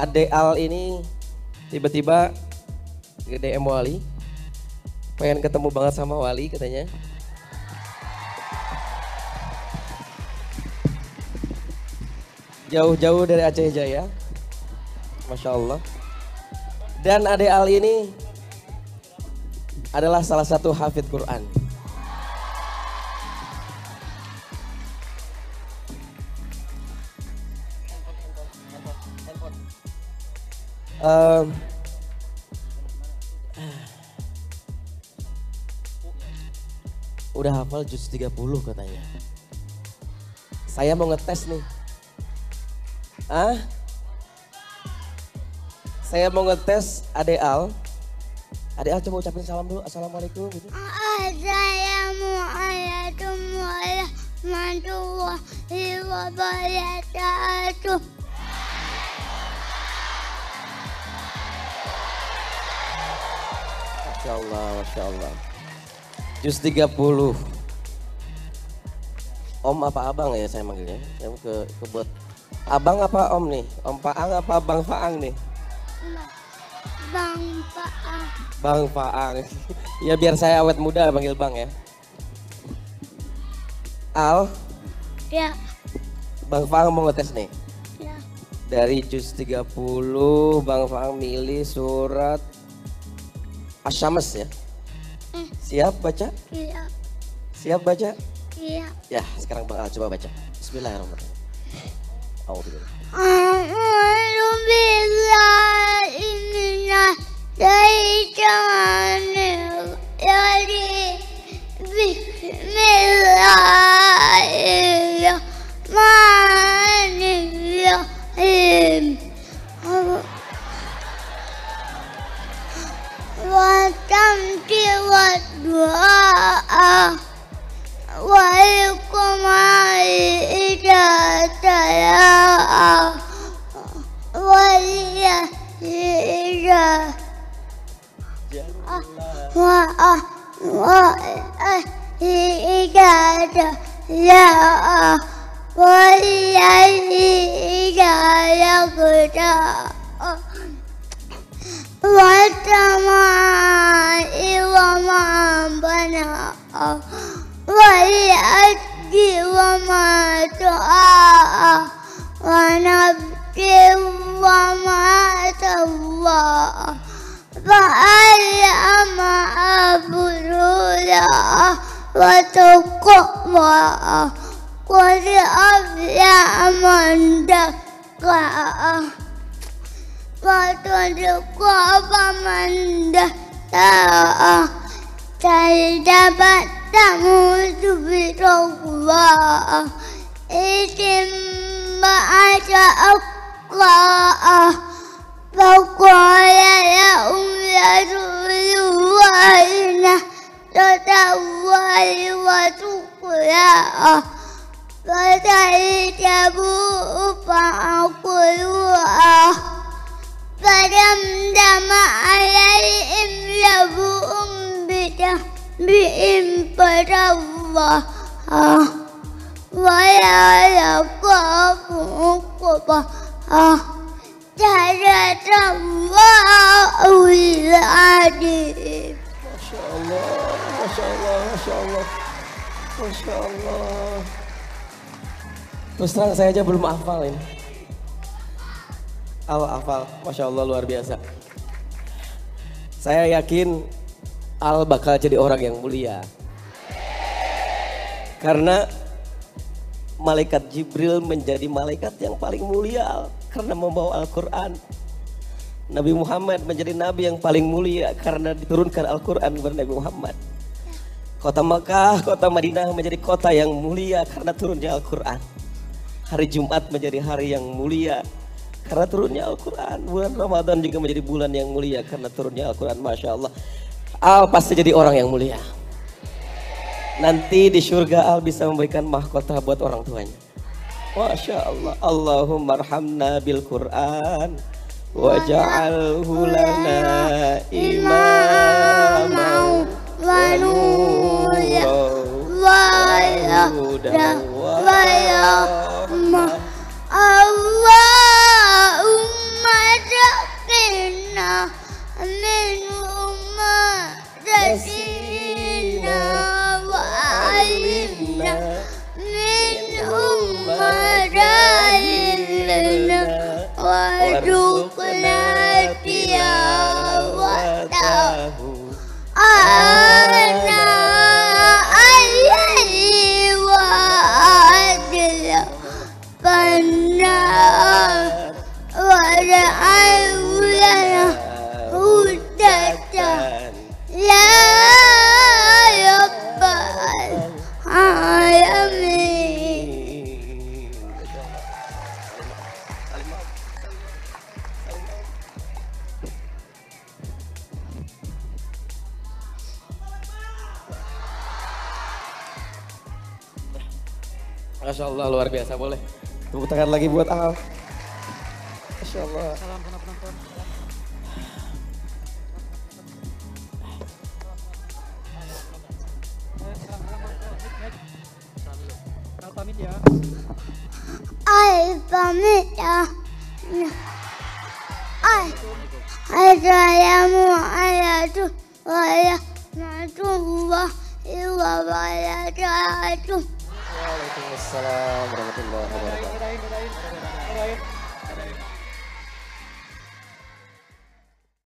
Ade Al ini tiba-tiba ke DM Wali, pengen ketemu banget sama Wali katanya. Jauh-jauh dari Aceh Jaya, Masya Allah. Dan Ade Al ini adalah salah satu hafid Quran. Udah hafal juz 30 katanya. Saya mau ngetes nih. Saya mau ngetes Ade Al. Ade Al coba ucapin salam dulu. Assalamualaikum gitu. Assalamualaikum warahmatullahi wabarakatuh. Masya Allah, Masya Allah. Juz 30. Om apa abang ya saya manggilnya? Saya ke buat abang apa om nih? Om Faang apa Bang Faang nih? Bang Faang. Bang Faang. Ya biar saya awet muda panggil bang ya. Al. Ya. Bang Faang mau ngetes nih. Ya. Dari juz 30 Bang Faang milih surat Asy-Syams ya. Siap baca? Iya. Siap baca? Iya. Ya sekarang Bang Al coba baca. Bismillahirrahmanirrahim. A'udzu billahi minasy syaithanir rajim. Bismillahirrahmanirrahim. Wa tamti wa du'a wal qamari idza tala'a wal yasri idza idza tala'a wal yasri idza yaghsha والسماء وما بناها والأرض وما طحاها ونفس وما سواها فألهمها فجورها وتقواها قد أفلح من زكاها وتلقى فمن دساها كذبت ثمود بطغواها إذ انبعث أشقاها فقال لهم رسول الله نصرة الله وسقياها فكذبوه فعقروها فدمدم عليهم ربهم بذنبهم فسواها ولا يخاف عقباها صدق الله العظيم. Masya Allah, Masya Allah, Masya Allah, Masya Allah. Terus terang saya aja belum hafal ini. Hafal, Masya Allah luar biasa. Saya yakin Al bakal jadi orang yang mulia. Karena malaikat Jibril menjadi malaikat yang paling mulia Al, karena membawa Al-Quran. Nabi Muhammad menjadi nabi yang paling mulia karena diturunkan Al-Quran kepada Nabi Muhammad. Kota Makkah, kota Madinah menjadi kota yang mulia karena turunnya Al-Quran. Hari Jumat menjadi hari yang mulia karena turunnya Al-Quran. Bulan Ramadan juga menjadi bulan yang mulia karena turunnya Al-Quran. Masya Allah. Al pasti jadi orang yang mulia. Nanti di surga Al bisa memberikan mahkota buat orang tuanya. Masya Allah. Allahumma arhamna bil Quran waj'alhu lana imaman wa nuran wa hudan wa rahmah. Allahumma Masya Allah luar biasa, boleh. Tepuk tangan lagi buat Al. Masya Allah. Salam sama penonton. Al pamit ya. Ay pamit ya. Assalamualaikum warahmatullahi wabarakatuh. Waalaikumsalam warahmatullahi wabarakatuh. Doain.